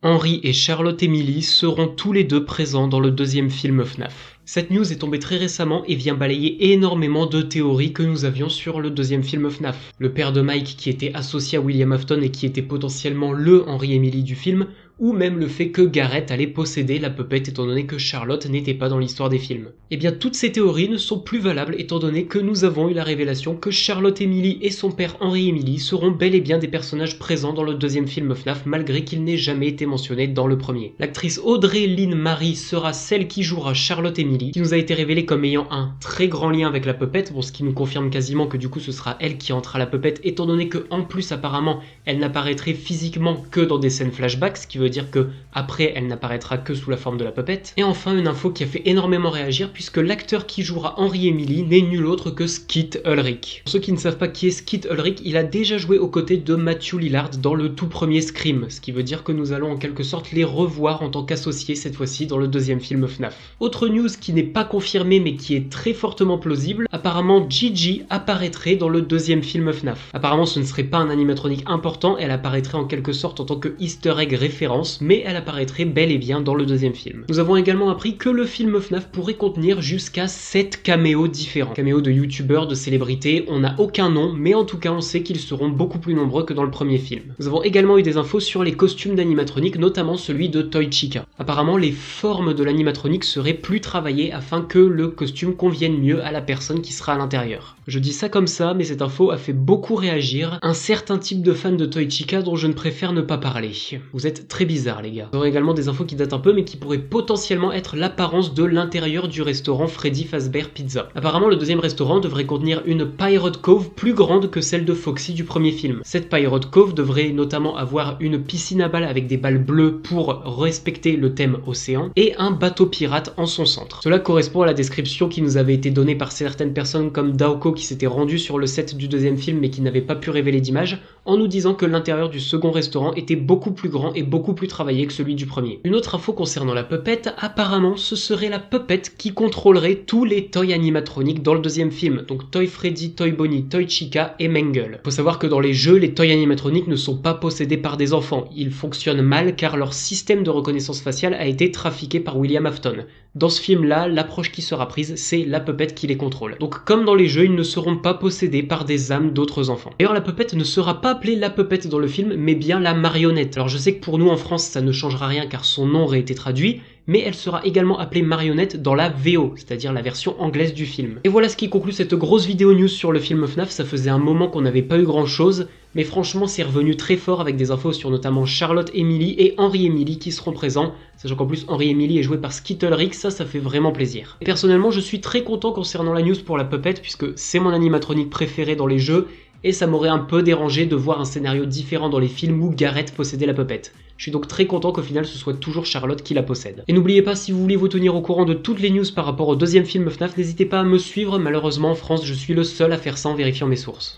Henry et Charlotte Emily seront tous les deux présents dans le deuxième film FNAF. Cette news est tombée très récemment et vient balayer énormément de théories que nous avions sur le deuxième film FNAF. Le père de Mike qui était associé à William Afton et qui était potentiellement le Henry Emily du film, ou même le fait que Garrett allait posséder la puppet étant donné que Charlotte n'était pas dans l'histoire des films. Eh bien toutes ces théories ne sont plus valables étant donné que nous avons eu la révélation que Charlotte Emily et son père Henry Emily seront bel et bien des personnages présents dans le deuxième film FNAF malgré qu'il n'ait jamais été mentionné dans le premier. L'actrice Audrey Lynn Marie sera celle qui jouera Charlotte Emily, qui nous a été révélée comme ayant un très grand lien avec la puppet, bon ce qui nous confirme quasiment que du coup ce sera elle qui entrera la puppet étant donné que en plus apparemment elle n'apparaîtrait physiquement que dans des scènes flashback, ce qui veut dire que après elle n'apparaîtra que sous la forme de la puppet. Et enfin une info qui a fait énormément réagir puisque l'acteur qui jouera Henry Emily n'est nul autre que Skeet Ulrich. Pour ceux qui ne savent pas qui est Skeet Ulrich, il a déjà joué aux côtés de Matthew Lillard dans le tout premier Scream, ce qui veut dire que nous allons en quelque sorte les revoir en tant qu'associés cette fois-ci dans le deuxième film FNAF. Autre news qui n'est pas confirmée mais qui est très fortement plausible, apparemment Gigi apparaîtrait dans le deuxième film FNAF. Apparemment ce ne serait pas un animatronique important, elle apparaîtrait en quelque sorte en tant que easter egg référence, mais elle apparaîtrait bel et bien dans le deuxième film. Nous avons également appris que le film FNAF pourrait contenir jusqu'à 7 caméos différents. Caméos de youtubeurs, de célébrités, on n'a aucun nom, mais en tout cas on sait qu'ils seront beaucoup plus nombreux que dans le premier film. Nous avons également eu des infos sur les costumes d'animatronique, notamment celui de Toy Chica. Apparemment les formes de l'animatronique seraient plus travaillées afin que le costume convienne mieux à la personne qui sera à l'intérieur. Je dis ça comme ça, mais cette info a fait beaucoup réagir un certain type de fan de Toy Chica dont je ne préfère ne pas parler. Vous êtes très bizarres les gars. Nous aurons également des infos qui datent un peu mais qui pourraient potentiellement être l'apparence de l'intérieur du restaurant Freddy Fazbear Pizza. Apparemment le deuxième restaurant devrait contenir une Pirate Cove plus grande que celle de Foxy du premier film. Cette Pirate Cove devrait notamment avoir une piscine à balles avec des balles bleues pour respecter le thème océan et un bateau pirate en son centre. Cela correspond à la description qui nous avait été donnée par certaines personnes comme Daoko qui s'était rendu sur le set du deuxième film mais qui n'avait pas pu révéler d'image en nous disant que l'intérieur du second restaurant était beaucoup plus grand et beaucoup plus travaillé que celui du premier. Une autre info concernant la puppet, apparemment ce serait la puppet qui contrôlerait tous les toys animatroniques dans le deuxième film, donc Toy Freddy, Toy Bonnie, Toy Chica et Mangle. Faut savoir que dans les jeux, les toys animatroniques ne sont pas possédés par des enfants, ils fonctionnent mal car leur système de reconnaissance faciale a été trafiqué par William Afton. Dans ce film-là, l'approche qui sera prise, c'est la puppet qui les contrôle. Donc comme dans les jeux, ils ne seront pas possédés par des âmes d'autres enfants. D'ailleurs, la puppet ne sera pas appelée la puppet dans le film, mais bien la marionnette. Alors je sais que pour nous en France, ça ne changera rien car son nom aurait été traduit, mais elle sera également appelée marionnette dans la VO, c'est-à-dire la version anglaise du film. Et voilà ce qui conclut cette grosse vidéo news sur le film FNAF, ça faisait un moment qu'on n'avait pas eu grand chose, mais franchement c'est revenu très fort avec des infos sur notamment Charlotte Emily et Henry Emily qui seront présents, sachant qu'en plus Henry Emily est joué par Skeet Ulrich, ça fait vraiment plaisir. Et personnellement je suis très content concernant la news pour la puppet puisque c'est mon animatronique préféré dans les jeux, et ça m'aurait un peu dérangé de voir un scénario différent dans les films où Garrett possédait la puppet. Je suis donc très content qu'au final ce soit toujours Charlotte qui la possède. Et n'oubliez pas, si vous voulez vous tenir au courant de toutes les news par rapport au deuxième film FNAF, n'hésitez pas à me suivre, malheureusement en France je suis le seul à faire ça en vérifiant mes sources.